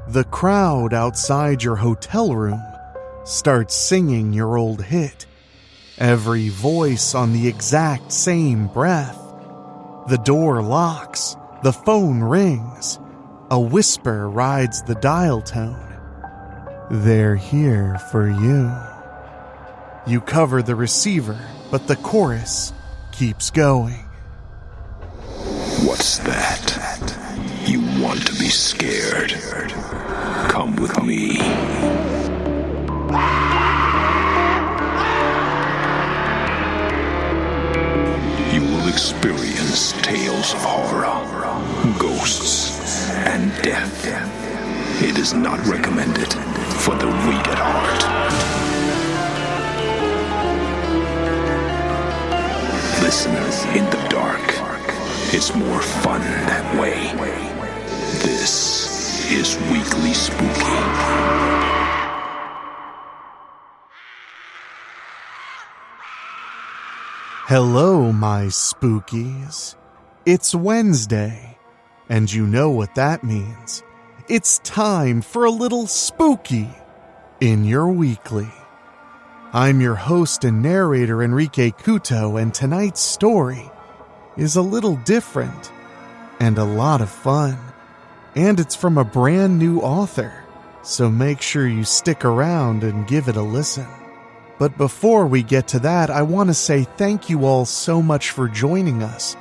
The crowd outside your hotel room starts singing your old hit. Every voice on the exact same breath. The door locks, the phone rings. A whisper rides the dial tone. They're here for you. You cover the receiver, but the chorus keeps going. What's that? You want to be scared? Come with me. You will experience tales of horror, ghosts, and death. It is not recommended for the weak at heart. Listen in the dark. It's more fun that way. This is Weekly Spooky. Hello, my spookies. It's Wednesday, and you know what that means. It's time for a little spooky in your weekly. I'm your host and narrator, Enrique Couto, and tonight's story is a little different and a lot of fun. And it's from a brand new author, so make sure you stick around and give it a listen. But before we get to that, I want to say thank you all so much for joining us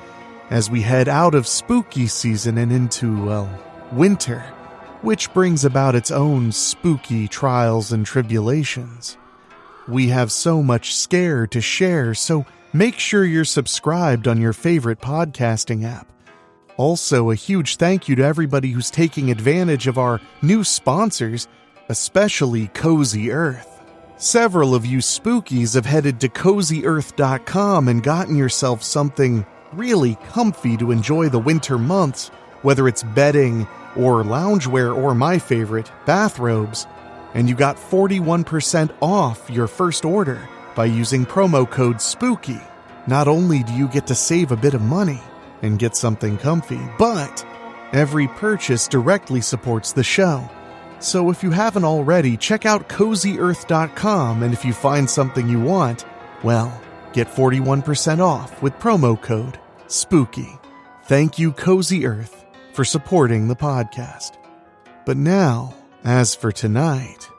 as we head out of spooky season and into, well, winter, which brings about its own spooky trials and tribulations. We have so much scare to share, so make sure you're subscribed on your favorite podcasting app. Also, a huge thank you to everybody who's taking advantage of our new sponsors, especially Cozy Earth. Several of you spookies have headed to CozyEarth.com and gotten yourself something really comfy to enjoy the winter months, whether it's bedding or loungewear or my favorite, bathrobes. And you got 41% off your first order by using promo code SPOOKY. Not only do you get to save a bit of money and get something comfy, but every purchase directly supports the show. So if you haven't already, check out CozyEarth.com, and if you find something you want, well, get 41% off with promo code SPOOKY. Thank you, Cozy Earth, for supporting the podcast. But now, as for tonight,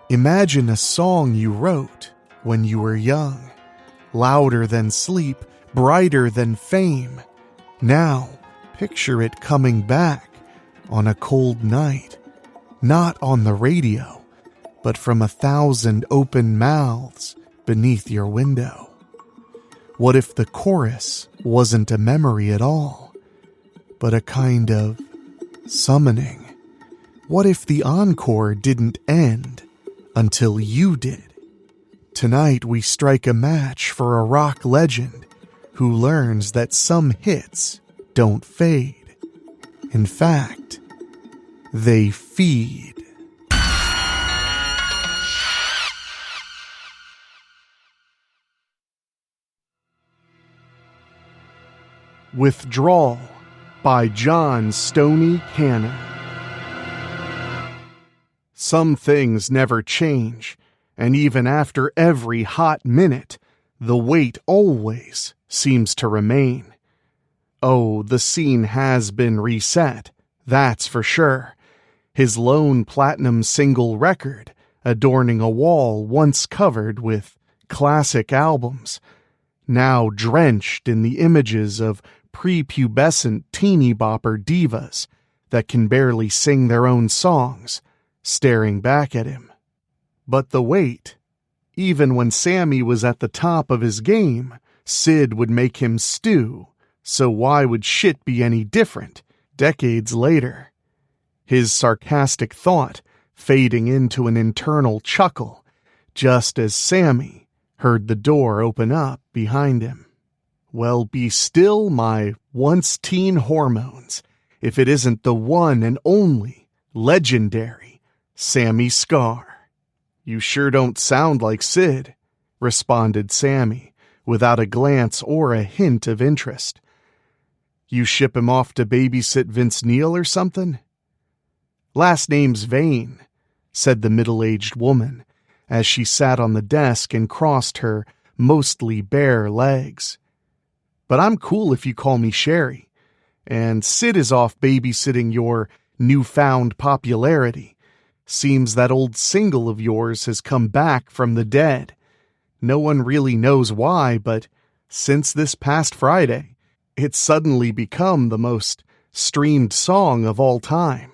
imagine a song you wrote when you were young, louder than sleep, brighter than fame. Now, picture it coming back on a cold night. Not on the radio, but from 1,000 open mouths beneath your window. What if the chorus wasn't a memory at all, but a kind of summoning? What if the encore didn't end until you did? Tonight we strike a match for a rock legend who learns that some hits don't fade. In fact, they feed. Withdrawal by John Stoney Cannon. Some things never change, and even after every hot minute, the weight always seems to remain. Oh, the scene has been reset, that's for sure. His lone platinum single record adorning a wall once covered with classic albums, now drenched in the images of prepubescent teeny bopper divas that can barely sing their own songs, staring back at him. But the weight, even when Sammy was at the top of his game, Sid would make him stew, so why would shit be any different decades later? His sarcastic thought fading into an internal chuckle, just as Sammy heard the door open up behind him. Well, be still, my once-teen hormones, if it isn't the one and only legendary Sammy Scar. You sure don't sound like Sid, responded Sammy, without a glance or a hint of interest. You ship him off to babysit Vince Neil or something? Last name's Vane, said the middle-aged woman, as she sat on the desk and crossed her mostly bare legs. But I'm cool if you call me Sherry, and Sid is off babysitting your newfound popularity. Seems that old single of yours has come back from the dead. No one really knows why, but since this past Friday, it's suddenly become the most streamed song of all time.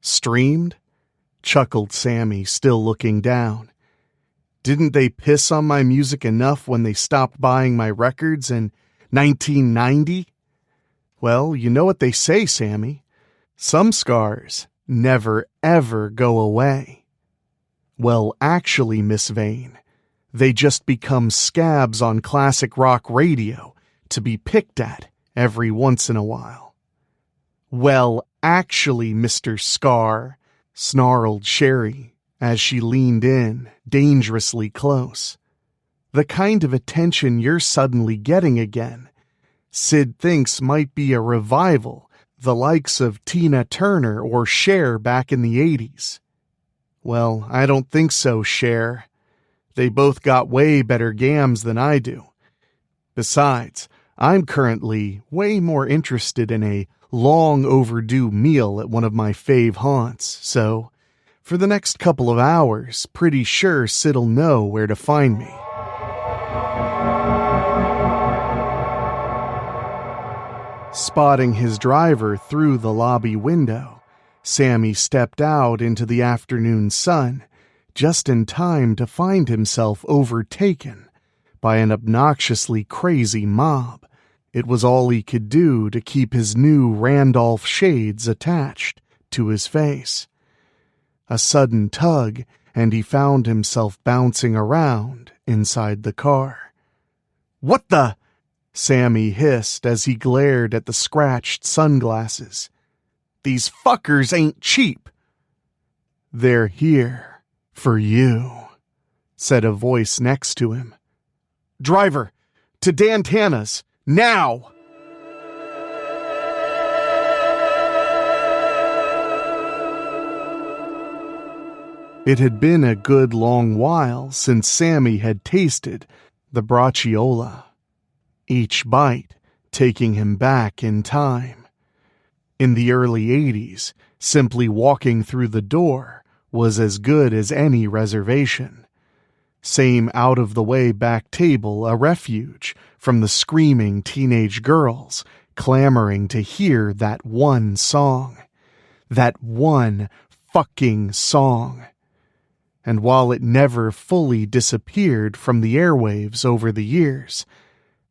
Streamed? Chuckled Sammy, still looking down. Didn't they piss on my music enough when they stopped buying my records in 1990? Well, you know what they say, Sammy. Some scars never ever go away. Well, actually, Miss Vane, they just become scabs on classic rock radio to be picked at every once in a while. Well, actually, Mr. Scar, snarled Sherry as she leaned in, dangerously close. The kind of attention you're suddenly getting again, Sid thinks might be a revival, the likes of Tina Turner or Cher back in the 80s. Well, I don't think so, Cher. They both got way better gams than I do. Besides, I'm currently way more interested in a long overdue meal at one of my fave haunts, so for the next couple of hours, pretty sure Sid'll know where to find me. Spotting his driver through the lobby window, Sammy stepped out into the afternoon sun, just in time to find himself overtaken by an obnoxiously crazy mob. It was all he could do to keep his new Randolph shades attached to his face. A sudden tug, and he found himself bouncing around inside the car. "What the?" Sammy hissed as he glared at the scratched sunglasses. "These fuckers ain't cheap." "They're here for you," said a voice next to him. "Driver, to Dantana's, now!" It had been a good long while since Sammy had tasted the bracciola, each bite taking him back in time. In the early 80s, simply walking through the door was as good as any reservation. Same out-of-the-way back table a refuge from the screaming teenage girls clamoring to hear that one song. That one fucking song. And while it never fully disappeared from the airwaves over the years,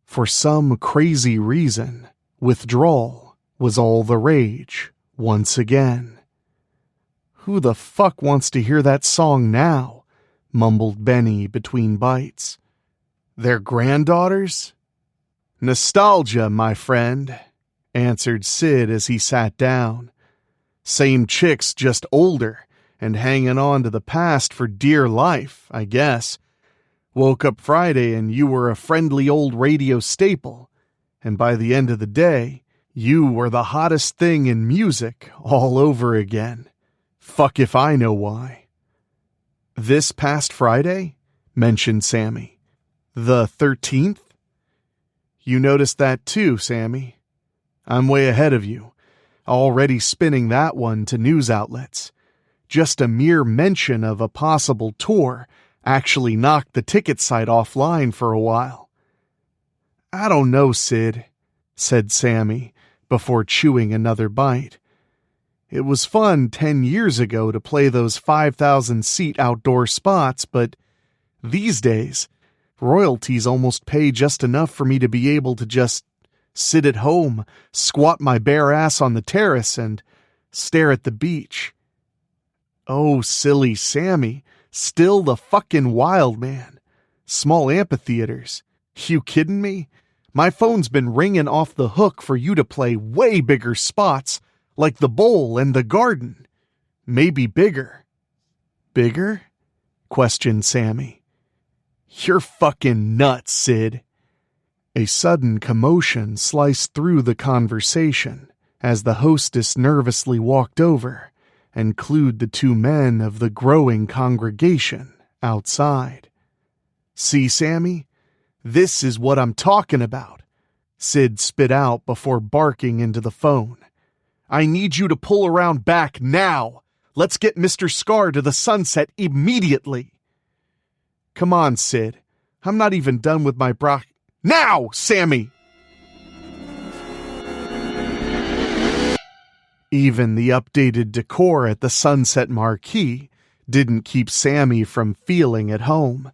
for some crazy reason, Withdrawal was all the rage once again. "Who the fuck wants to hear that song now?" mumbled Benny between bites. "Their granddaughters?" "Nostalgia, my friend," answered Sid as he sat down. "Same chicks, just older, and hanging on to the past for dear life, I guess. Woke up Friday and you were a friendly old radio staple, and by the end of the day, you were the hottest thing in music all over again. Fuck if I know why." "This past Friday?" mentioned Sammy. "The 13th? You noticed that too, Sammy. I'm way ahead of you, already spinning that one to news outlets. Just a mere mention of a possible tour actually knocked the ticket site offline for a while." "I don't know, Sid," said Sammy, before chewing another bite. "It was fun 10 years ago to play those 5,000-seat outdoor spots, but these days, royalties almost pay just enough for me to be able to just sit at home, squat my bare ass on the terrace, and stare at the beach." "Oh, silly Sammy, still the fucking wild man. Small amphitheaters. You kidding me? My phone's been ringing off the hook for you to play way bigger spots, like the Bowl and the Garden. Maybe bigger." "Bigger?" questioned Sammy. "You're fucking nuts, Sid." A sudden commotion sliced through the conversation as the hostess nervously walked over and clued the two men of the growing congregation outside. "See, Sammy? This is what I'm talking about," Sid spit out before barking into the phone. "I need you to pull around back now. Let's get Mr. Scar to the Sunset immediately." "Come on, Sid. I'm not even done with my Now, Sammy!" Even the updated decor at the Sunset Marquee didn't keep Sammy from feeling at home,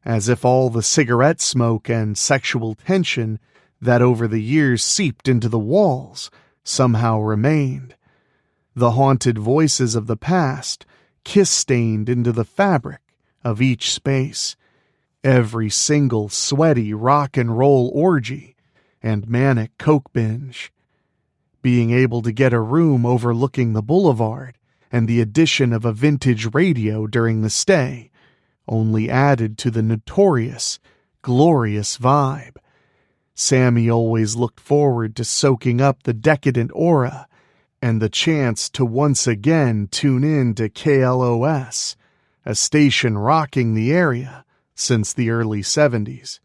as if all the cigarette smoke and sexual tension that over the years seeped into the walls somehow remained. The haunted voices of the past kiss-stained into the fabric of each space. Every single sweaty rock and roll orgy and manic coke binge. Being able to get a room overlooking the boulevard and the addition of a vintage radio during the stay only added to the notorious, glorious vibe. Sammy always looked forward to soaking up the decadent aura and the chance to once again tune in to KLOS, a station rocking the area since the early 70s.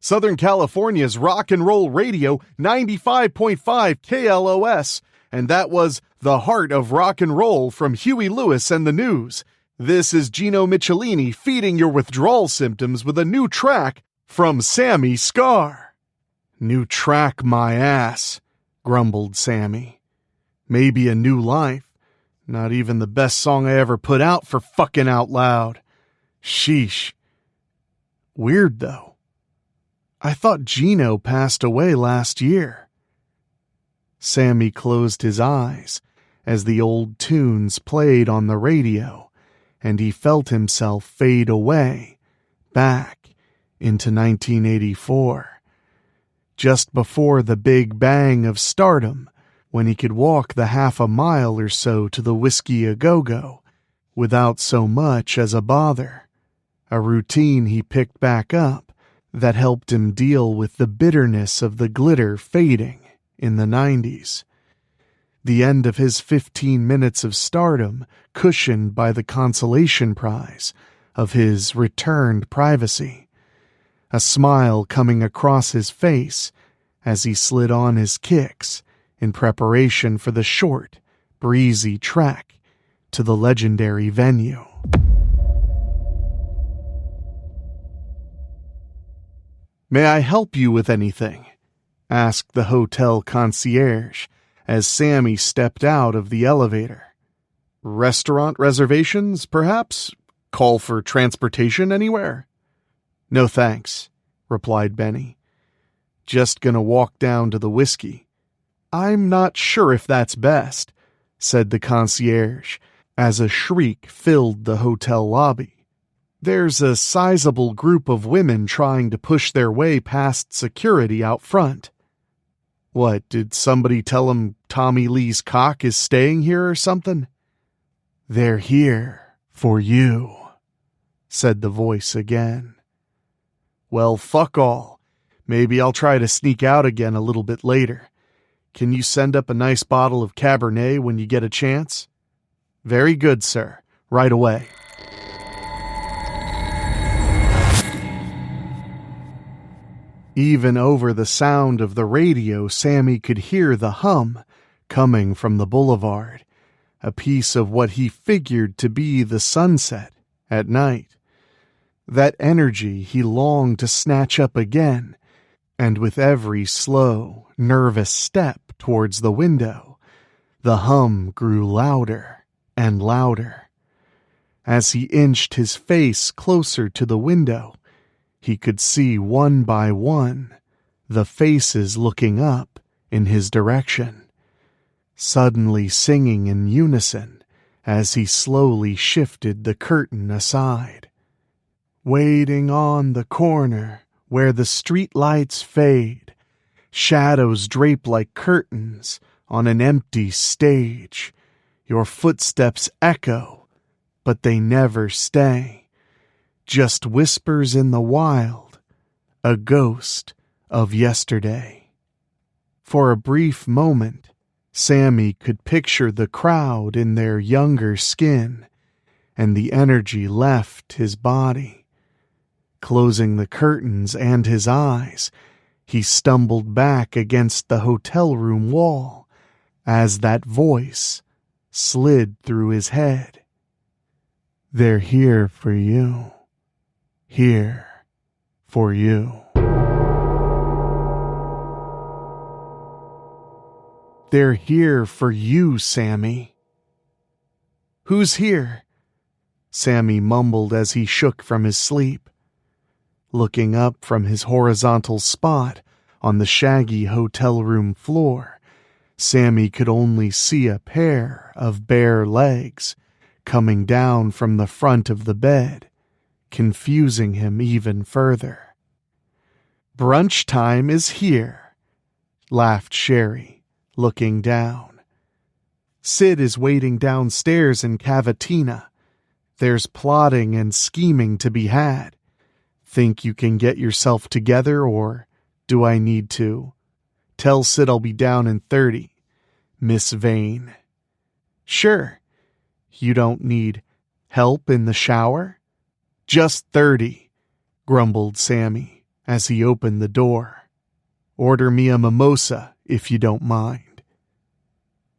Southern California's rock and roll radio, 95.5 KLOS, and that was the heart of rock and roll from Huey Lewis and the News. This is Gino Michelini feeding your withdrawal symptoms with a new track from Sammy Scar. "New track, my ass," grumbled Sammy. "Maybe a new life. Not even the best song I ever put out, for fucking out loud. Sheesh. Weird, though. I thought Gino passed away last year." Sammy closed his eyes as the old tunes played on the radio, and he felt himself fade away, back into 1984. Just before the big bang of stardom, when he could walk the half a mile or so to the Whiskey A Go-Go without so much as a bother. A routine he picked back up that helped him deal with the bitterness of the glitter fading in the 90s. The end of his 15 minutes of stardom cushioned by the consolation prize of his returned privacy. A smile coming across his face as he slid on his kicks in preparation for the short, breezy trek to the legendary venue. "May I help you with anything?" asked the hotel concierge as Sammy stepped out of the elevator. "Restaurant reservations, perhaps? Call for transportation anywhere?" "No thanks," replied Benny. "Just gonna walk down to the Whiskey." "I'm not sure if that's best," said the concierge as a shriek filled the hotel lobby. "There's a sizable group of women trying to push their way past security out front." "What, did somebody tell him Tommy Lee's cock is staying here or something?" "They're here for you," said the voice again. "Well, fuck all. Maybe I'll try to sneak out again a little bit later. Can you send up a nice bottle of Cabernet when you get a chance?" "Very good, sir. Right away." Even over the sound of the radio, Sammy could hear the hum coming from the boulevard, a piece of what he figured to be the sunset at night. That energy he longed to snatch up again, and with every slow, nervous step towards the window, the hum grew louder and louder. As he inched his face closer to the window, he could see one by one the faces looking up in his direction, suddenly singing in unison as he slowly shifted the curtain aside. Waiting on the corner where the street lights fade, shadows drape like curtains on an empty stage. Your footsteps echo, but they never stay. Just whispers in the wild, a ghost of yesterday. For a brief moment, Sammy could picture the crowd in their younger skin, and the energy left his body. Closing the curtains and his eyes, he stumbled back against the hotel room wall as that voice slid through his head. They're here for you. Here for you. They're here for you, Sammy. Who's here? Sammy mumbled as he shook from his sleep. Looking up from his horizontal spot on the shaggy hotel room floor, Sammy could only see a pair of bare legs coming down from the front of the bed, confusing him even further. Brunch time is here, laughed Sherry, looking down. Sid is waiting downstairs in Cavatina. There's plotting and scheming to be had. Think you can get yourself together, or do I need to? Tell Sid I'll be down in 30. Miss Vane. Sure. You don't need help in the shower? Just 30, grumbled Sammy as he opened the door. Order me a mimosa, if you don't mind.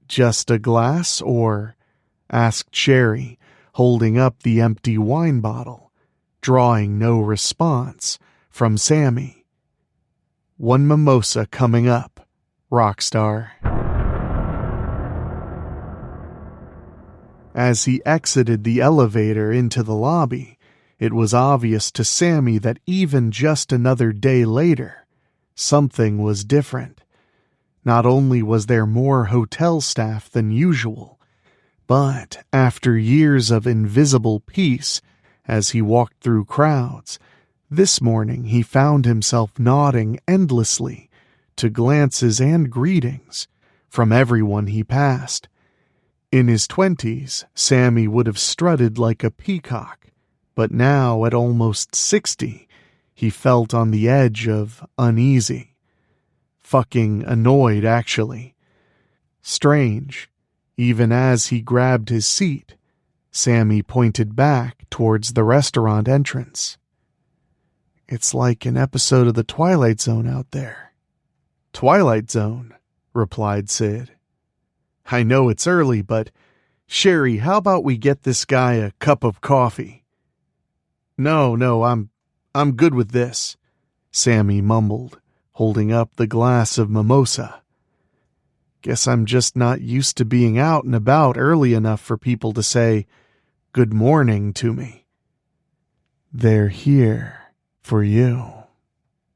Just a glass, or? Asked Sherry, holding up the empty wine bottle, drawing no response from Sammy. One mimosa coming up, Rockstar. As he exited the elevator into the lobby, it was obvious to Sammy that even just another day later, something was different. Not only was there more hotel staff than usual, but after years of invisible peace as he walked through crowds, this morning he found himself nodding endlessly to glances and greetings from everyone he passed. In his 20s, Sammy would have strutted like a peacock, but now at almost 60, he felt on the edge of uneasy. Fucking annoyed, actually. Strange. Even as he grabbed his seat, Sammy pointed back towards the restaurant entrance. It's like an episode of The Twilight Zone out there. Twilight Zone, replied Sid. I know it's early, but Sherry, how about we get this guy a cup of coffee? No, I'm good with this, Sammy mumbled, holding up the glass of mimosa. Guess I'm just not used to being out and about early enough for people to say good morning to me. They're here for you.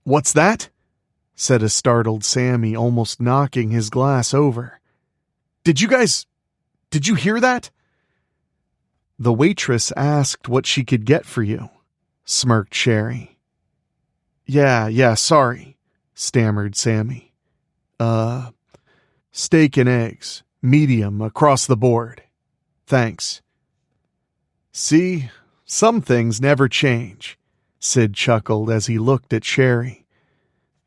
What's that? Said a startled Sammy, almost knocking his glass over. Did you hear that? The waitress asked what she could get for you, smirked Sherry. Yeah, sorry, stammered Sammy. Steak and eggs, medium across the board. Thanks. See, some things never change, Sid chuckled as he looked at Sherry.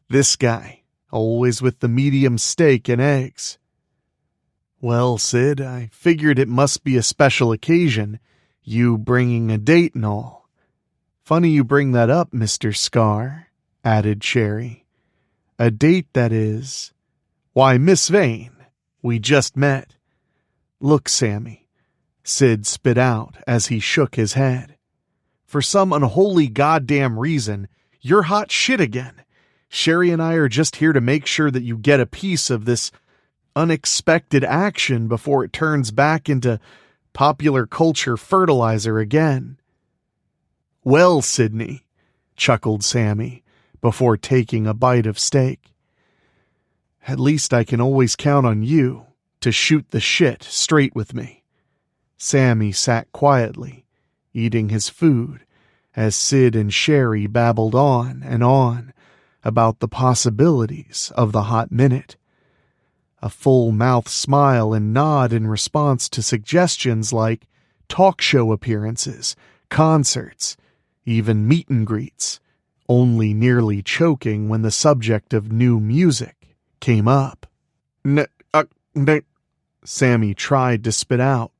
This guy, always with the medium steak and eggs. Well, Sid, I figured it must be a special occasion, you bringing a date and all. Funny you bring that up, Mr. Scar, added Sherry. A date, that is. Why, Miss Vane, we just met. Look, Sammy, Sid spit out as he shook his head. For some unholy goddamn reason, you're hot shit again. Sherry and I are just here to make sure that you get a piece of this unexpected action before it turns back into popular culture fertilizer again. Well, Sydney, chuckled Sammy before taking a bite of steak. At least I can always count on you to shoot the shit straight with me. Sammy sat quietly, eating his food, as Sid and Sherry babbled on and on about the possibilities of the hot minute. A full-mouth smile and nod in response to suggestions like talk show appearances, concerts, even meet and greets, only nearly choking when the subject of new music came up. Sammy tried to spit out.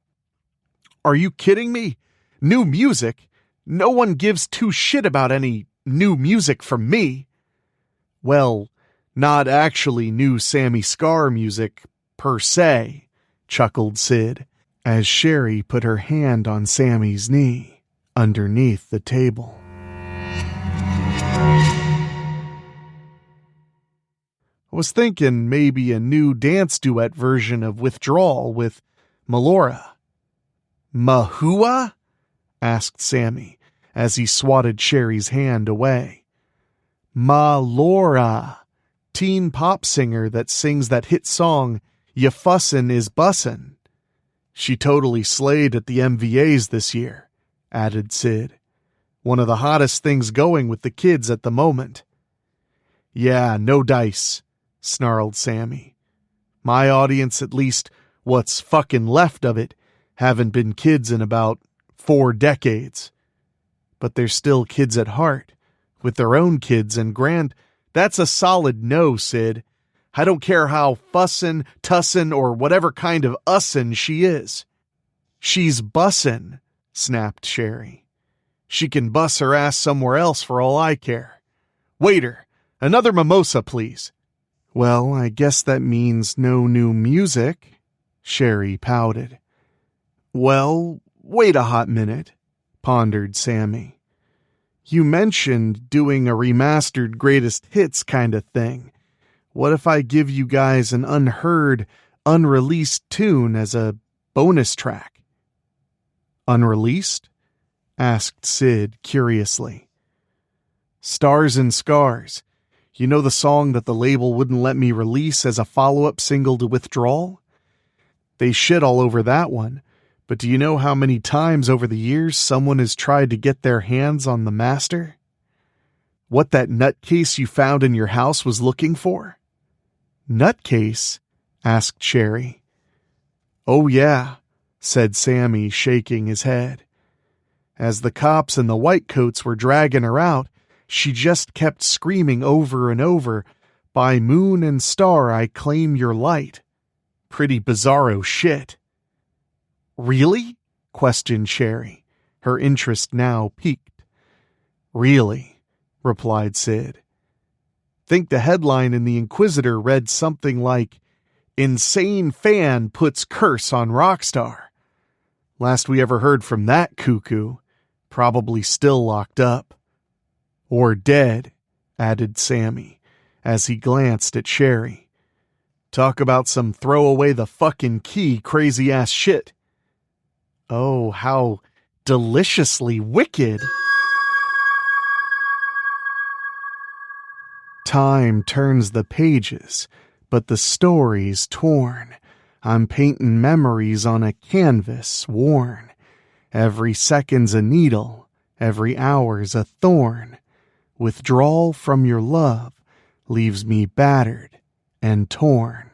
Are you kidding me? New music? No one gives two shit about any new music from me. Well, not actually new Sammy Scar music, per se, chuckled Sid, as Sherry put her hand on Sammy's knee, underneath the table. I was thinking maybe a new dance duet version of Withdrawal with Melora. Mahua? Asked Sammy, as he swatted Sherry's hand away. Melora, teen pop singer that sings that hit song, Ya Fussin' Is Bussin'. She totally slayed at the MVAs this year, added Sid. One of the hottest things going with the kids at the moment. Yeah, no dice, snarled Sammy. My audience, at least what's fucking left of it, haven't been kids in about 4 decades. But they're still kids at heart, with their own kids and That's a solid no, Sid. I don't care how fussin', tussin', or whatever kind of ussin' she is. She's bussin', snapped Sherry. She can bus her ass somewhere else for all I care. Waiter, another mimosa, please. Well, I guess that means no new music, Sherry pouted. Well, wait a hot minute, pondered Sammy. You mentioned doing a remastered greatest hits kind of thing. What if I give you guys an unheard, unreleased tune as a bonus track? Unreleased? Asked Sid curiously. Stars and Scars. You know the song that the label wouldn't let me release as a follow-up single to Withdrawal? They shit all over that one, but do you know how many times over the years someone has tried to get their hands on the master? What that nutcase you found in your house was looking for? Nutcase? Asked Sherry. Oh yeah, said Sammy, shaking his head. As the cops and the white coats were dragging her out, she just kept screaming over and over, By moon and star I claim your light. Pretty bizarro shit. Really? Questioned Sherry, her interest now piqued. Really, replied Sid. Think the headline in the Inquisitor read something like, Insane fan puts curse on Rockstar. Last we ever heard from that cuckoo, probably still locked up. Or dead, added Sammy, as he glanced at Sherry. Talk about some throw away the fucking key crazy-ass shit. Oh, how deliciously wicked. Time turns the pages, but the story's torn. I'm painting memories on a canvas worn. Every second's a needle, every hour's a thorn. Withdrawal from your love leaves me battered and torn.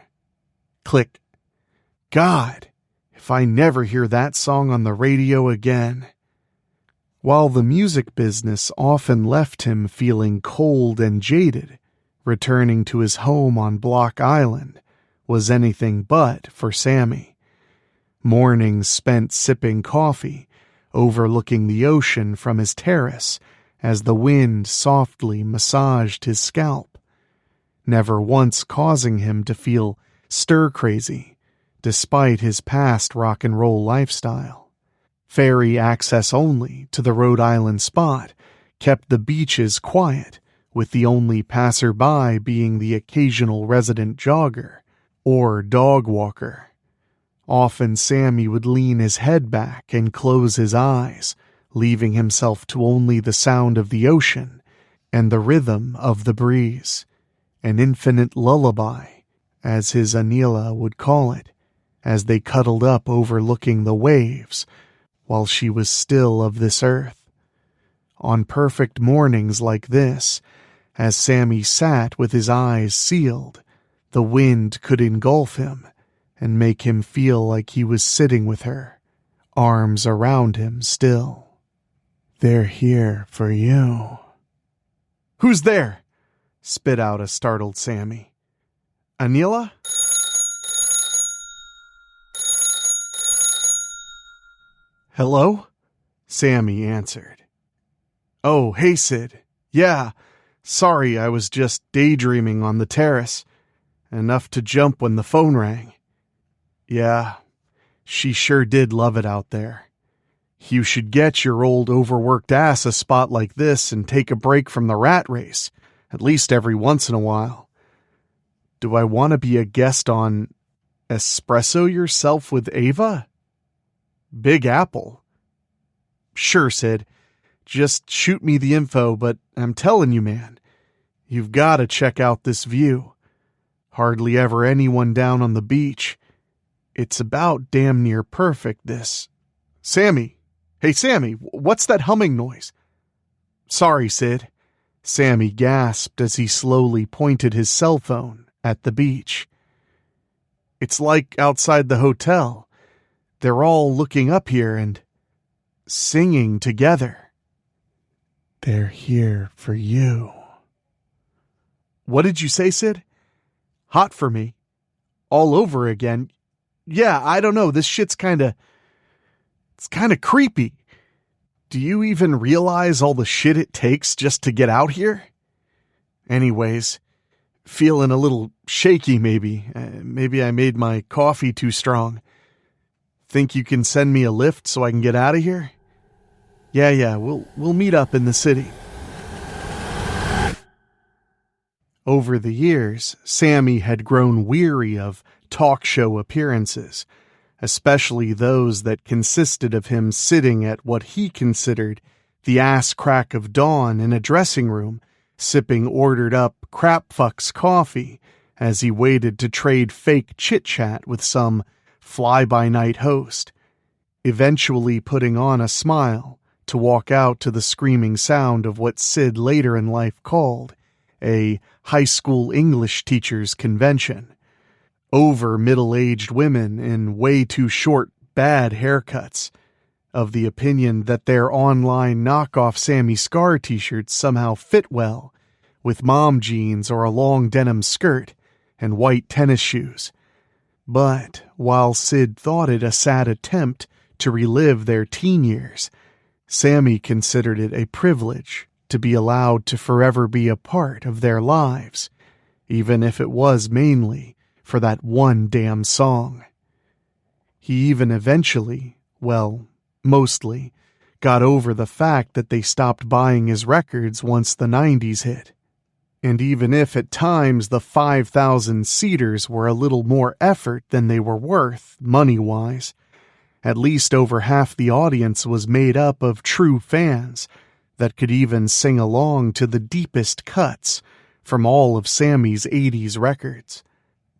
Click. God, if I never hear that song on the radio again. While the music business often left him feeling cold and jaded, returning to his home on Block Island was anything but for Sammy. Mornings spent sipping coffee, overlooking the ocean from his terrace as the wind softly massaged his scalp, never once causing him to feel stir-crazy, despite his past rock and roll lifestyle. Ferry access only to the Rhode Island spot kept the beaches quiet, with the only passerby being the occasional resident jogger or dog walker. Often Sammy would lean his head back and close his eyes, leaving himself to only the sound of the ocean and the rhythm of the breeze, an infinite lullaby, as his Anila would call it, as they cuddled up overlooking the waves while she was still of this earth. On perfect mornings like this, as Sammy sat with his eyes sealed, the wind could engulf him and make him feel like he was sitting with her, arms around him still. They're here for you. Who's there? Spit out a startled Sammy. Anila? Hello? Sammy answered. Oh, hey, Sid. Yeah, sorry, I was just daydreaming on the terrace. Enough to jump when the phone rang. Yeah, she sure did love it out there. You should get your old overworked ass a spot like this and take a break from the rat race, at least every once in a while. Do I want to be a guest on Espresso Yourself with Ava? Big Apple. Sure, Sid. Just shoot me the info, but I'm telling you, man, you've got to check out this view. Hardly ever anyone down on the beach. It's about damn near perfect, this. Sammy. Hey, Sammy, what's that humming noise? Sorry, Sid. Sammy gasped as he slowly pointed his cell phone at the beach. It's like outside the hotel. They're all looking up here and singing together. They're here for you. What did you say, Sid? Hot for me. All over again. Yeah, I don't know. This shit's it's kinda creepy. Do you even realize all the shit it takes just to get out here? Anyways, feeling a little shaky maybe. Maybe I made my coffee too strong. Think you can send me a lift so I can get out of here? Yeah, we'll meet up in the city. Over the years, Sammy had grown weary of talk show appearances, especially those that consisted of him sitting at what he considered the ass crack of dawn in a dressing room, sipping ordered up crapfucks coffee as he waited to trade fake chit-chat with some fly-by-night host, eventually putting on a smile to walk out to the screaming sound of what Sid later in life called a high school English teachers' convention. Over middle-aged women in way too short, bad haircuts, of the opinion that their online knockoff Sammy Scar t-shirts somehow fit well, with mom jeans or a long denim skirt and white tennis shoes. But while Sid thought it a sad attempt to relive their teen years, Sammy considered it a privilege to be allowed to forever be a part of their lives, even if it was mainly for that one damn song. He even eventually, well, mostly, got over the fact that they stopped buying his records once the 90s hit. And even if at times the 5,000 seaters were a little more effort than they were worth, money-wise, at least over half the audience was made up of true fans that could even sing along to the deepest cuts from all of Sammy's 80s records.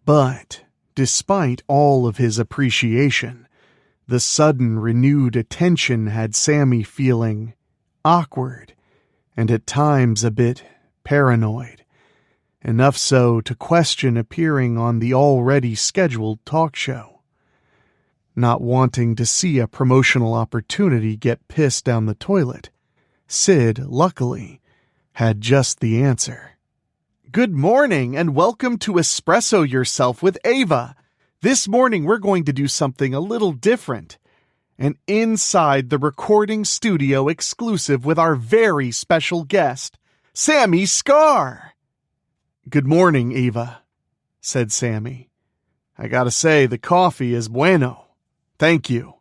But, despite all of his appreciation, the sudden renewed attention had Sammy feeling awkward and at times a bit paranoid, enough so to question appearing on the already scheduled talk show. Not wanting to see a promotional opportunity get pissed down the toilet, Sid, luckily, had just the answer. Good morning and welcome to Espresso Yourself with Ava. This morning we're going to do something a little different. An inside the recording studio exclusive with our very special guest, Sammy Scar. Good morning, Ava, said Sammy. I gotta say, the coffee is bueno. Thank you.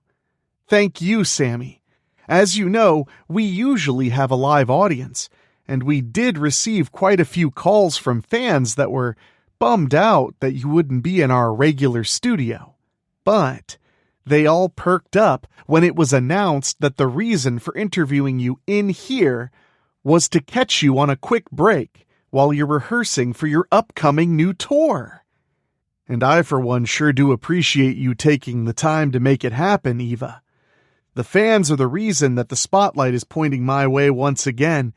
Thank you, Sammy. As you know, we usually have a live audience, and we did receive quite a few calls from fans that were bummed out that you wouldn't be in our regular studio. But they all perked up when it was announced that the reason for interviewing you in here was to catch you on a quick break while you're rehearsing for your upcoming new tour. And I, for one, sure do appreciate you taking the time to make it happen, Eva. The fans are the reason that the spotlight is pointing my way once again.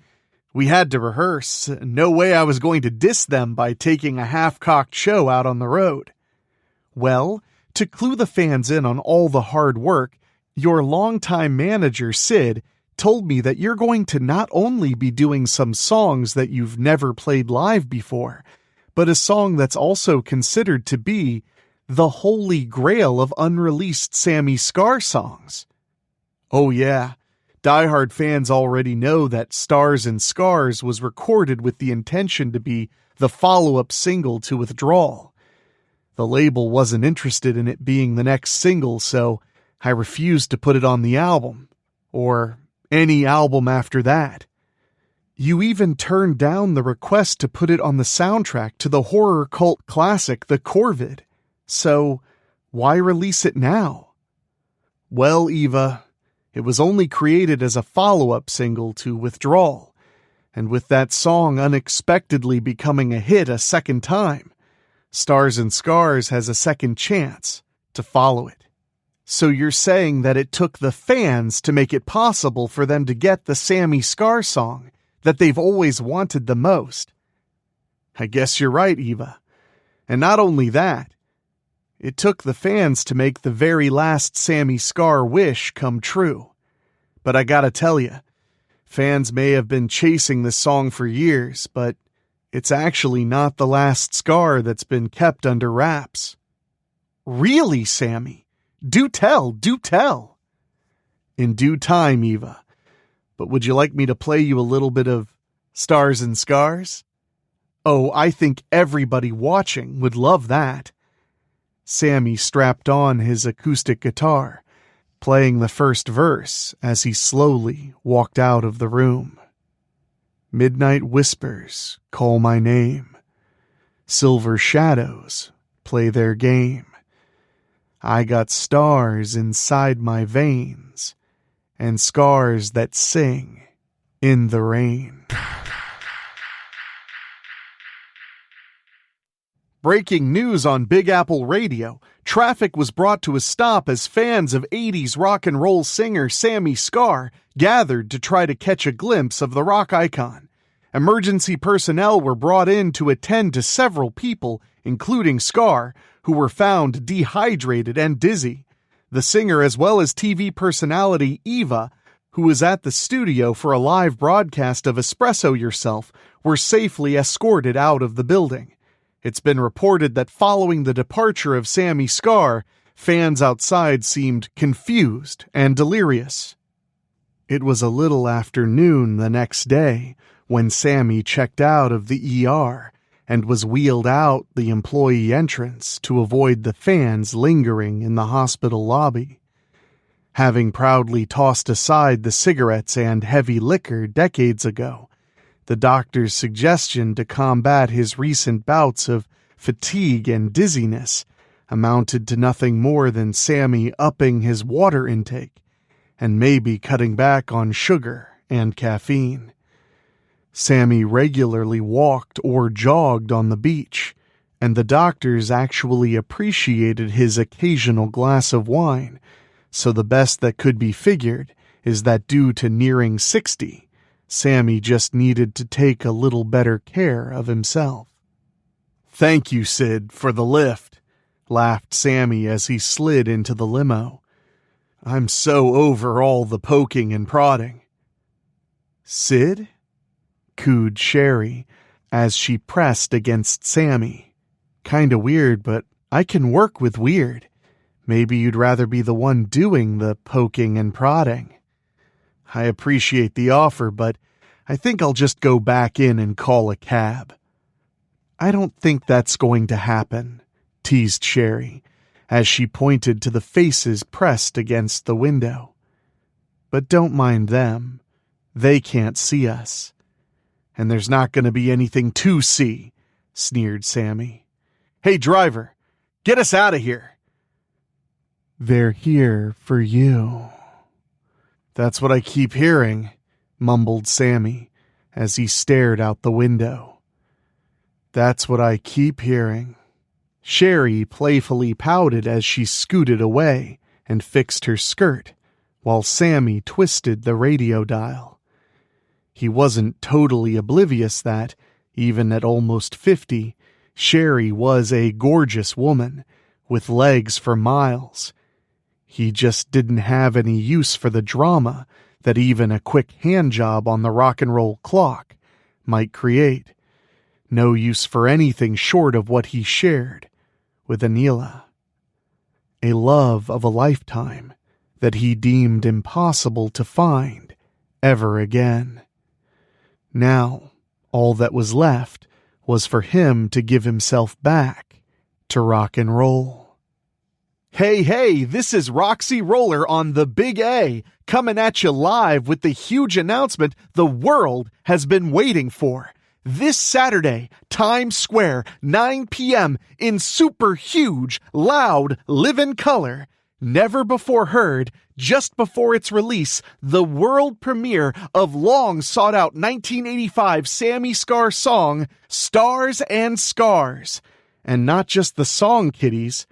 We had to rehearse. No way I was going to diss them by taking a half-cocked show out on the road. Well, to clue the fans in on all the hard work, your longtime manager, Sid, told me that you're going to not only be doing some songs that you've never played live before, but a song that's also considered to be the holy grail of unreleased Sammy Scar songs. Oh yeah, diehard fans already know that Stars and Scars was recorded with the intention to be the follow-up single to Withdrawal. The label wasn't interested in it being the next single, so I refused to put it on the album, or any album after that. You even turned down the request to put it on the soundtrack to the horror cult classic The Corvid. So, why release it now? Well, Eva, it was only created as a follow-up single to Withdrawal, and with that song unexpectedly becoming a hit a second time, Stars and Scars has a second chance to follow it. So you're saying that it took the fans to make it possible for them to get the Sammy Scar song that they've always wanted the most? I guess you're right, Eva. And not only that, it took the fans to make the very last Sammy Scar wish come true. But I gotta tell you, fans may have been chasing this song for years, but it's actually not the last Scar that's been kept under wraps. Really, Sammy? Do tell, do tell. In due time, Eva. But would you like me to play you a little bit of Stars and Scars? Oh, I think everybody watching would love that. Sammy strapped on his acoustic guitar, playing the first verse as he slowly walked out of the room. Midnight whispers call my name. Silver shadows play their game. I got stars inside my veins and scars that sing in the rain. Breaking news on Big Apple Radio. Traffic was brought to a stop as fans of 80s rock and roll singer Sammy Scar gathered to try to catch a glimpse of the rock icon. Emergency personnel were brought in to attend to several people, including Scar, who were found dehydrated and dizzy. The singer, as well as TV personality Eva, who was at the studio for a live broadcast of Espresso Yourself, were safely escorted out of the building. It's been reported that following the departure of Sammy Scar, fans outside seemed confused and delirious. It was a little after noon the next day when Sammy checked out of the ER and was wheeled out the employee entrance to avoid the fans lingering in the hospital lobby. Having proudly tossed aside the cigarettes and heavy liquor decades ago, the doctor's suggestion to combat his recent bouts of fatigue and dizziness amounted to nothing more than Sammy upping his water intake and maybe cutting back on sugar and caffeine. Sammy regularly walked or jogged on the beach, and the doctors actually appreciated his occasional glass of wine, so the best that could be figured is that due to nearing 60, Sammy just needed to take a little better care of himself. "Thank you, Sid, for the lift," laughed Sammy as he slid into the limo. "I'm so over all the poking and prodding." "Sid?" cooed Sherry as she pressed against Sammy. "Kinda weird, but I can work with weird. Maybe you'd rather be the one doing the poking and prodding." "I appreciate the offer, but I think I'll just go back in and call a cab." "I don't think that's going to happen," teased Sherry, as she pointed to the faces pressed against the window. "But don't mind them. They can't see us." "And there's not going to be anything to see," sneered Sammy. "Hey, driver, get us out of here." "They're here for you." "That's what I keep hearing," mumbled Sammy as he stared out the window. "That's what I keep hearing." Sherry playfully pouted as she scooted away and fixed her skirt, while Sammy twisted the radio dial. He wasn't totally oblivious that, even at almost 50, Sherry was a gorgeous woman, with legs for miles. He just didn't have any use for the drama that even a quick handjob on the rock and roll clock might create. No use for anything short of what he shared with Anila. A love of a lifetime that he deemed impossible to find ever again. Now, all that was left was for him to give himself back to rock and roll. Hey, this is Roxy Roller on the Big A, coming at you live with the huge announcement the world has been waiting for. This Saturday, Times Square, 9 p.m. in super huge, loud, live-in color. Never before heard, just before its release, the world premiere of long-sought-out 1985 Sammy Scar song, Stars and Scars. And not just the song, kiddies.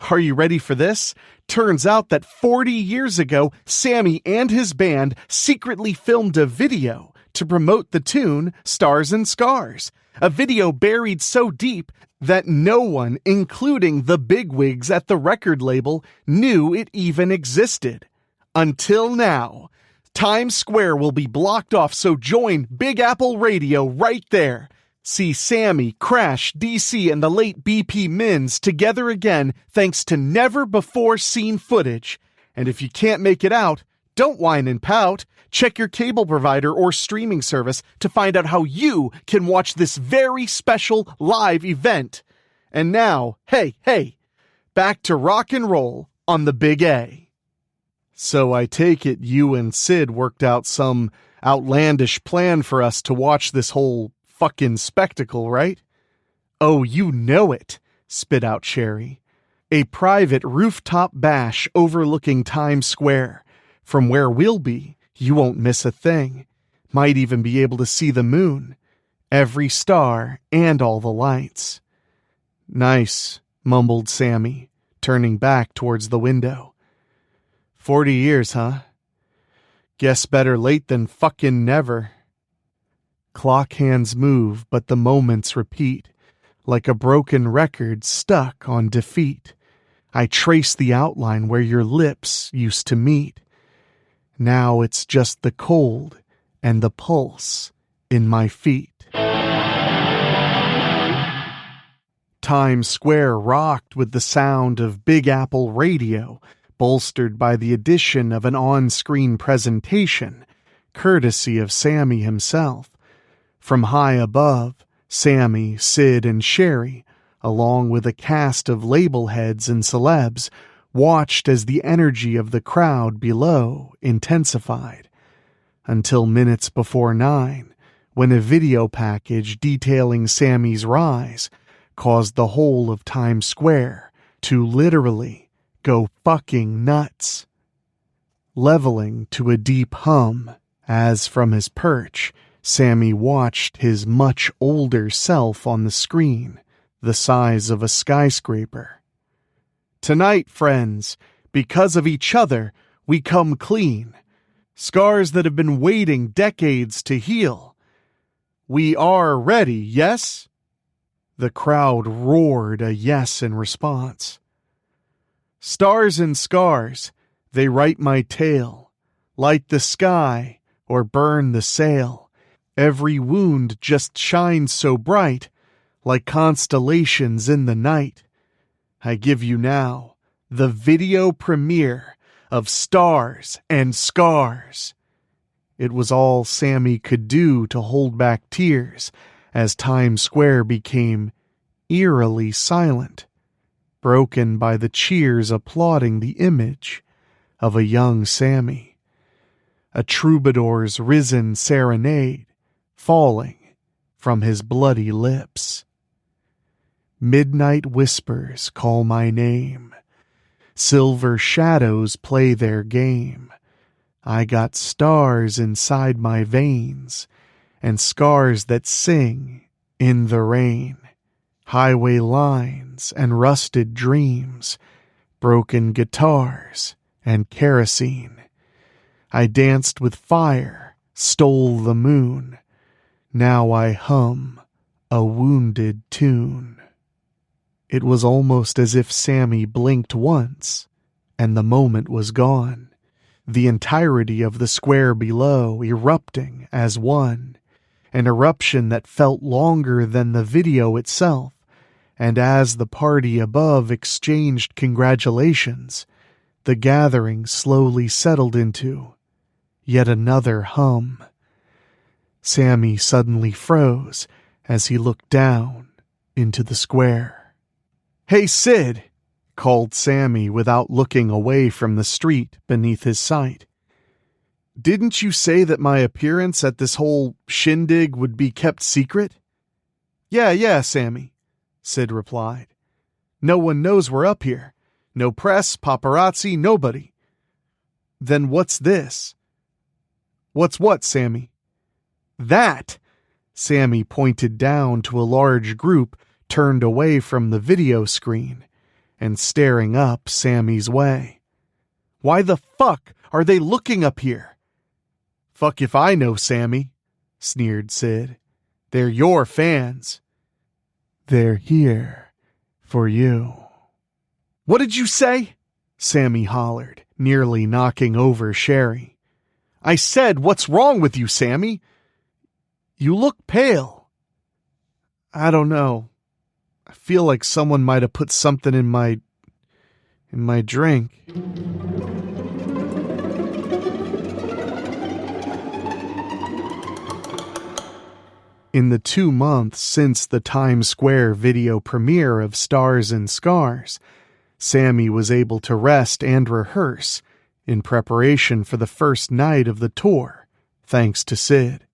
Are you ready for this? Turns out that 40 years ago, Sammy and his band secretly filmed a video to promote the tune Stars and Scars, a video buried so deep that no one, including the bigwigs at the record label, knew it even existed. Until now. Times Square will be blocked off, so join Big Apple Radio right there. See Sammy, Crash, DC, and the late BP Mins together again thanks to never-before-seen footage. And if you can't make it out, don't whine and pout. Check your cable provider or streaming service to find out how you can watch this very special live event. And now, hey, back to rock and roll on the Big A. So I take it you and Sid worked out some outlandish plan for us to watch this whole fucking spectacle, right? Oh, you know it, spit out Sherry. A private rooftop bash overlooking Times Square. From where we'll be, you won't miss a thing. Might even be able to see the moon, every star, and all the lights. Nice, mumbled Sammy, turning back towards the window. 40 years, huh? Guess better late than fucking never. Clock hands move, but the moments repeat, like a broken record stuck on defeat. I trace the outline where your lips used to meet. Now it's just the cold and the pulse in my feet. Times Square rocked with the sound of Big Apple Radio, bolstered by the addition of an on-screen presentation, courtesy of Sammy himself. From high above, Sammy, Sid, and Sherry, along with a cast of label heads and celebs, watched as the energy of the crowd below intensified, until minutes before 9, when a video package detailing Sammy's rise caused the whole of Times Square to literally go fucking nuts, leveling to a deep hum as from his perch, Sammy watched his much older self on the screen, the size of a skyscraper. Tonight, friends, because of each other, we come clean. Scars that have been waiting decades to heal. We are ready, yes? The crowd roared a yes in response. Stars and scars, they write my tale, light the sky or burn the sail. Every wound just shines so bright, like constellations in the night. I give you now the video premiere of Stars and Scars. It was all Sammy could do to hold back tears as Times Square became eerily silent, broken by the cheers applauding the image of a young Sammy, a troubadour's risen serenade falling from his bloody lips. Midnight whispers call my name. Silver shadows play their game. I got stars inside my veins and scars that sing in the rain. Highway lines and rusted dreams, broken guitars and kerosene. I danced with fire, stole the moon. Now I hum a wounded tune. It was almost as if Sammy blinked once, and the moment was gone. The entirety of the square below erupting as one, an eruption that felt longer than the video itself, and as the party above exchanged congratulations, The gathering slowly settled into yet another hum. Sammy suddenly froze as he looked down into the square. "Hey, Sid," called Sammy without looking away from the street beneath his sight. "Didn't you say that my appearance at this whole shindig would be kept secret?" Yeah, Sammy," Sid replied. "No one knows we're up here. No press, paparazzi, nobody." "Then what's this?" "What's what, Sammy?" "That!" Sammy pointed down to a large group turned away from the video screen and staring up Sammy's way. "Why the fuck are they looking up here?" "Fuck if I know, Sammy," sneered Sid. "They're your fans." "They're here for you." "What did you say?" Sammy hollered, nearly knocking over Sherry. "I said, what's wrong with you, Sammy? You look pale." "I don't know. I feel like someone might have put something in my drink." In the 2 months since the Times Square video premiere of Stars and Scars, Sammy was able to rest and rehearse in preparation for the first night of the tour, thanks to Sid.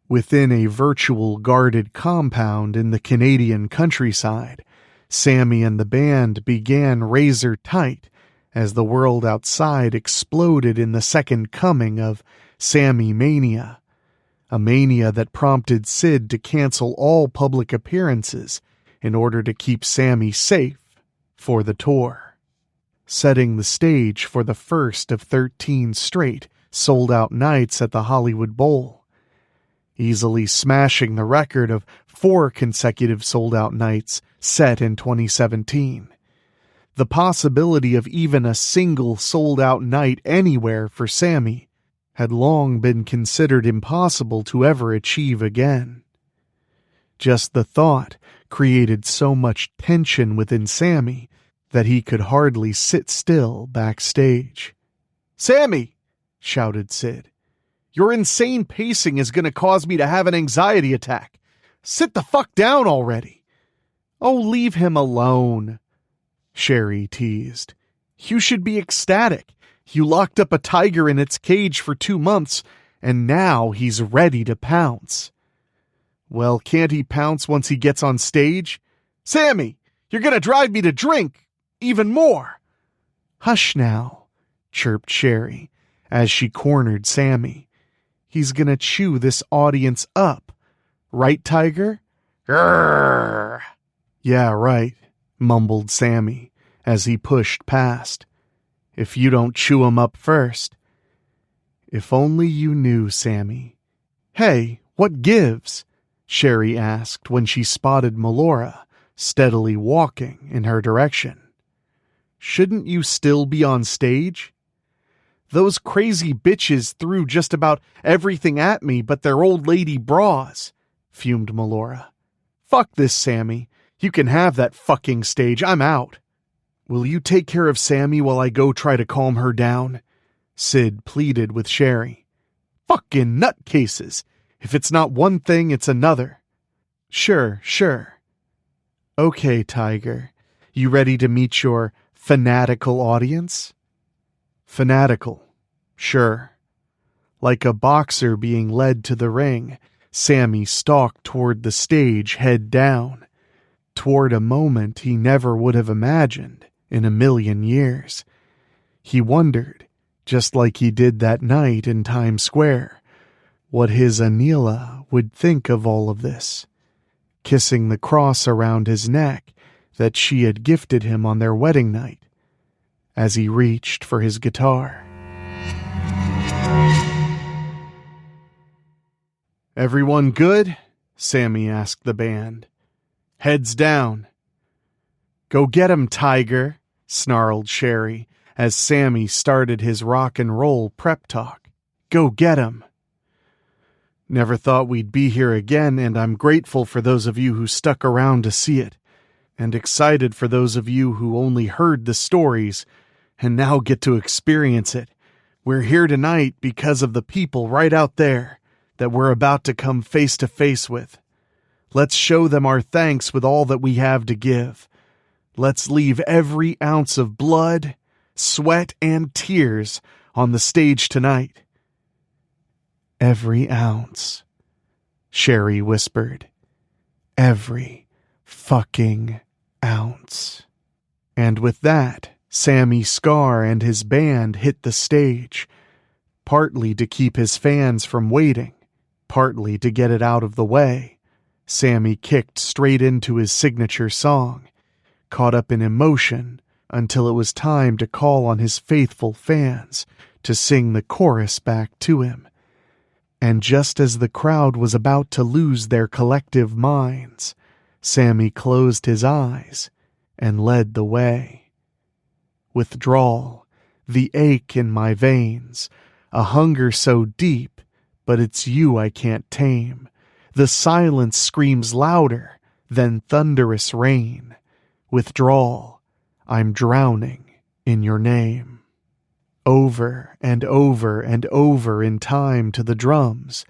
Within a virtual guarded compound in the Canadian countryside, Sammy and the band began razor tight as the world outside exploded in the second coming of Sammy Mania, a mania that prompted Sid to cancel all public appearances in order to keep Sammy safe for the tour, setting the stage for the first of 13 straight sold-out nights at the Hollywood Bowl, easily smashing the record of 4 consecutive sold-out nights set in 2017. The possibility of even a single sold-out night anywhere for Sammy had long been considered impossible to ever achieve again. Just the thought created so much tension within Sammy that he could hardly sit still backstage. "Sammy!" shouted Sid. "Your insane pacing is going to cause me to have an anxiety attack. Sit the fuck down already." "Oh, leave him alone," Sherry teased. "You should be ecstatic. You locked up a tiger in its cage for 2 months, and now he's ready to pounce." "Well, can't he pounce once he gets on stage?" "Sammy, you're going to drive me to drink even more." "Hush now," chirped Sherry as she cornered Sammy. "He's going to chew this audience up. Right, Tiger?" "Grrr." "Yeah, right," mumbled Sammy as he pushed past. "If you don't chew him up first." "If only you knew, Sammy." "Hey, what gives?" Sherry asked when she spotted Melora steadily walking in her direction. "Shouldn't you still be on stage?" "Those crazy bitches threw just about everything at me but their old lady bras," fumed Melora. "Fuck this, Sammy. You can have that fucking stage. I'm out." "Will you take care of Sammy while I go try to calm her down?" Sid pleaded with Sherry. "Fucking nutcases. If it's not one thing, it's another." Sure. "Okay, Tiger. You ready to meet your fanatical audience?" "Fanatical. Sure." Like a boxer being led to the ring, Sammy stalked toward the stage head down, toward a moment he never would have imagined in a million years. He wondered, just like he did that night in Times Square, what his Anila would think of all of this, kissing the cross around his neck that she had gifted him on their wedding night, as he reached for his guitar. "Everyone good?" Sammy asked the band. "Heads down." "Go get him, Tiger," snarled Sherry as Sammy started his rock and roll prep talk. "Go get him." "Never thought we'd be here again, and I'm grateful for those of you who stuck around to see it, and excited for those of you who only heard the stories and now get to experience it. We're here tonight because of the people right out there that we're about to come face to face with. Let's show them our thanks with all that we have to give. Let's leave every ounce of blood, sweat, and tears on the stage tonight. Every ounce, Sherry whispered. Every fucking ounce. And with that, Sammy Scar and his band hit the stage, partly to keep his fans from waiting, partly to get it out of the way. Sammy kicked straight into his signature song, caught up in emotion until it was time to call on his faithful fans to sing the chorus back to him. And just as the crowd was about to lose their collective minds, Sammy closed his eyes and led the way. Withdrawal, the ache in my veins, a hunger so deep, but it's you I can't tame. The silence screams louder than thunderous rain. Withdrawal, I'm drowning in your name. Over and over and over in time to the drums,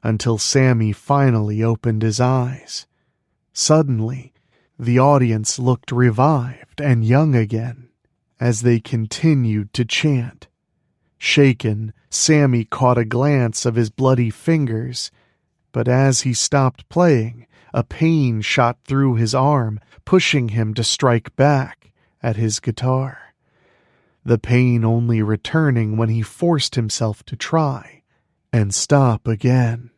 until Sammy finally opened his eyes. Suddenly, the audience looked revived and young again as they continued to chant. Shaken, Sammy caught a glance of his bloody fingers, but as he stopped playing, a pain shot through his arm, pushing him to strike back at his guitar. The pain only returning when he forced himself to try and stop again,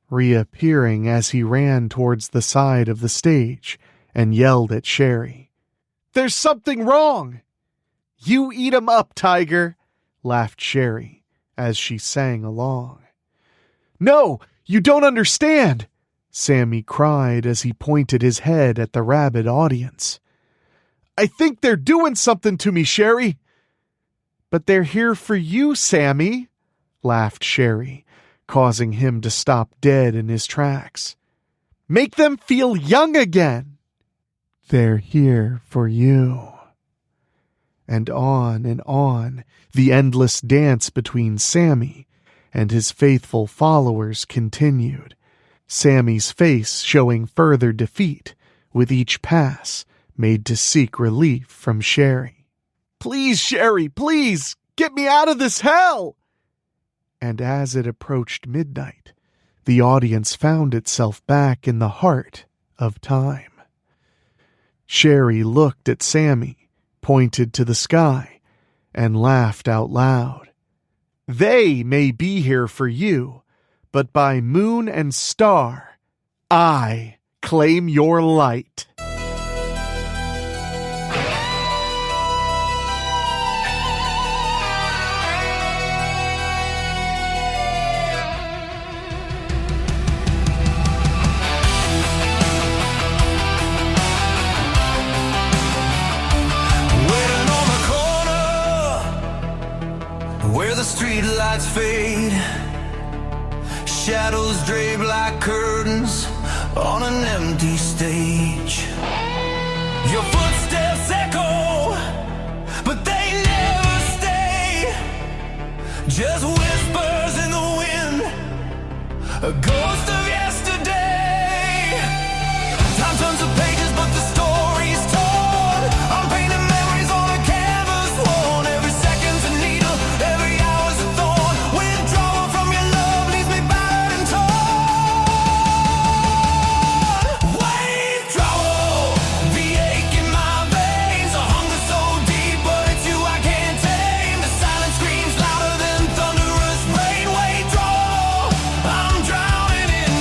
reappearing as he ran towards the side of the stage and yelled at Sherry. "There's something wrong!" "You eat 'em up, Tiger," laughed Sherry as she sang along. "No, you don't understand," Sammy cried as he pointed his head at the rabid audience. "I think they're doing something to me, Sherry." "But they're here for you, Sammy," laughed Sherry, causing him to stop dead in his tracks. "Make them feel young again." "They're here for you." And on, the endless dance between Sammy and his faithful followers continued, Sammy's face showing further defeat with each pass made to seek relief from Sherry. "Please, Sherry, please, get me out of this hell!" And as it approached midnight, the audience found itself back in the heart of time. Sherry looked at Sammy, pointed to the sky, and laughed out loud. "They may be here for you, but by moon and star, I claim your light." Where the street lights fade, shadows drape like curtains on an empty stage. Your footsteps echo, but they never stay. Just whispers in the wind, a ghost of yesterday. Time turns the pages, but the story's torn. I'm painting memories on a canvas worn. Every second's a needle, every hour's a thorn. Withdrawal from your love leaves me battered and torn. Withdrawal, the ache in my veins, a hunger so deep, but it's you I can't tame. The silence screams louder than thunderous rain. Withdrawal, I'm drowning in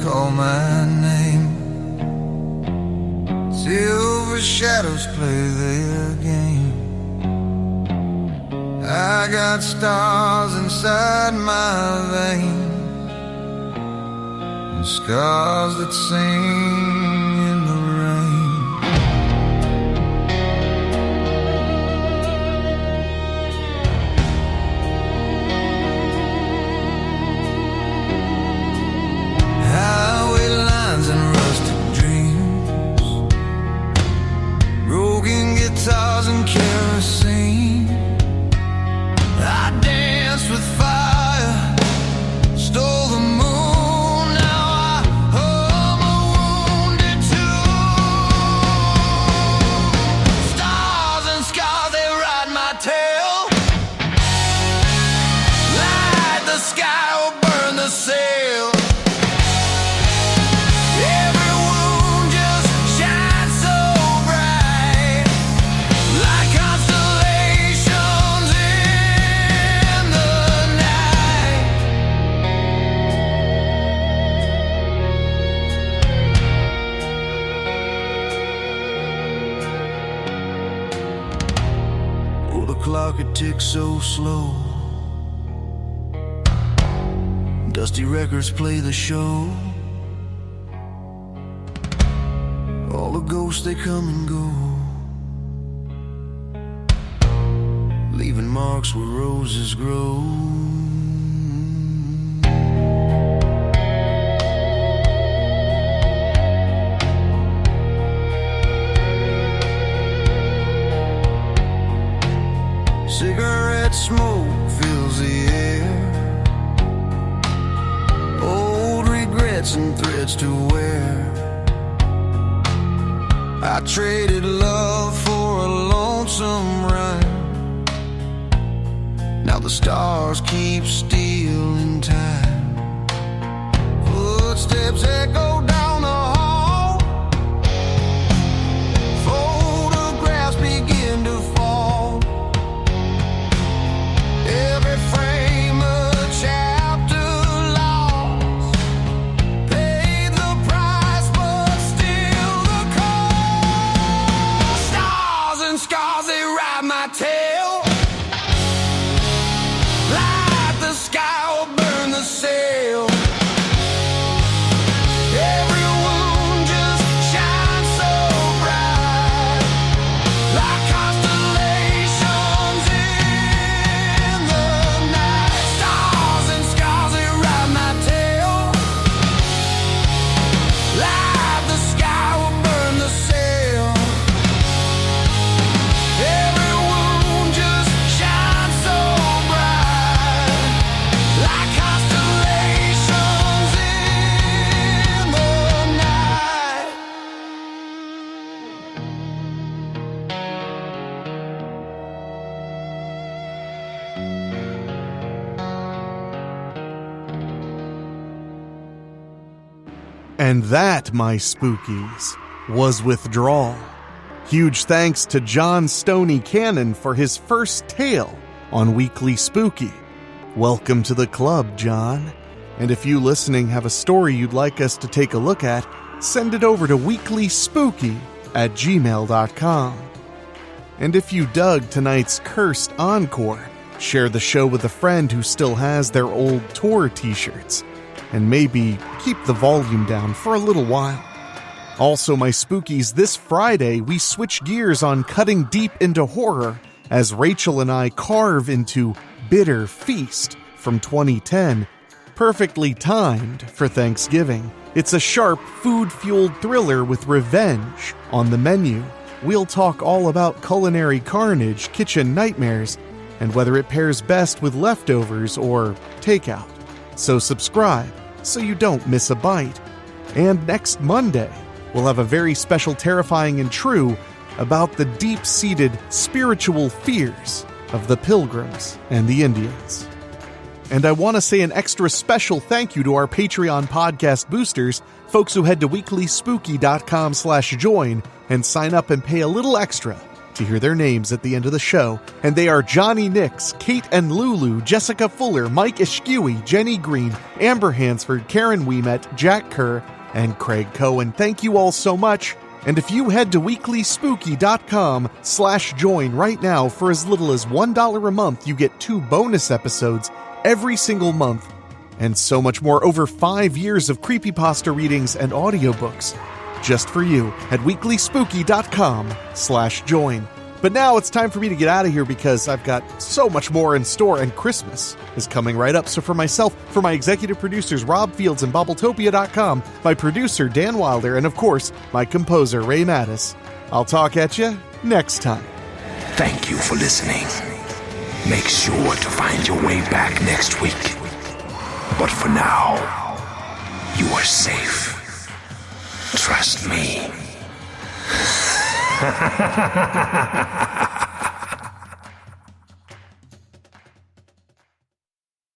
call my name. Silver shadows play their game. I got stars inside my veins, and scars that sing in the rain. Highway lines and rusted dreams, broken guitars and kerosene. I danced with fire, stole the moon. Now I hum a wounded tune. Stars and scars, they ride my tail. Light the sky or burn the sail. Every wound just shines so bright, like constellations in the night. Oh, the clock, it ticks so slow. Dusty records play the show. All the ghosts, they come and go, leaving marks where roses grow. Cigarette smoke fills the air, old regrets and threads to wear. I traded love for a lonesome rhyme. Now the stars keep stealing time. Footsteps echo down the hall, photographs begin to fall. Every frame a chapter lost, paid the price but still the cost. Stars and scars, they ride my tail. Light the sky or burn the sail. Every wound just shines so bright, like constellations in the night. Stars and scars, they ride my tail. Light the sky or burn the sail. Every wound just shines so bright, like constellations in the night. And that, my spookies, was Withdrawal. Huge thanks to John Stoney Cannon for his first tale on Weekly Spooky. Welcome to the club, John. And if you listening have a story you'd like us to take a look at, send it over to weeklyspooky@gmail.com. And if you dug tonight's Cursed Encore, share the show with a friend who still has their old tour t-shirts. And maybe keep the volume down for a little while. Also, my spookies, this Friday we switch gears on cutting deep into horror as Rachel and I carve into Bitter Feast from 2010, perfectly timed for Thanksgiving. It's a sharp, food-fueled thriller with revenge on the menu. We'll talk all about culinary carnage, kitchen nightmares, and whether it pairs best with leftovers or takeout. So subscribe so you don't miss a bite. And next Monday, we'll have a very special Terrifying and True about the deep-seated spiritual fears of the Pilgrims and the Indians. And I want to say an extra special thank you to our Patreon podcast boosters, folks who head to weeklyspooky.com/join and sign up and pay a little extra to hear their names at the end of the show, and they are Johnny Nix, Kate and Lulu, Jessica Fuller, Mike Ishkiwi, Jenny Green, Amber Hansford, Karen Ouimet, Jack Kerr, and Craig Cohen. Thank you all so much. And if you head to weeklyspooky.com/join right now for as little as $1 a month, you get 2 bonus episodes every single month, and so much more. Over 5 years of creepypasta readings and audiobooks just for you at weeklyspooky.com/join. But now it's time for me to get out of here because I've got so much more in store, and Christmas is coming right up. So for myself, for my executive producers Rob Fields and Bobbletopia.com, my producer Dan Wilder, and of course my composer Ray Mattis, I'll talk at you next time. Thank you for listening. Make sure to find your way back next week. But for now, you are safe. Trust me.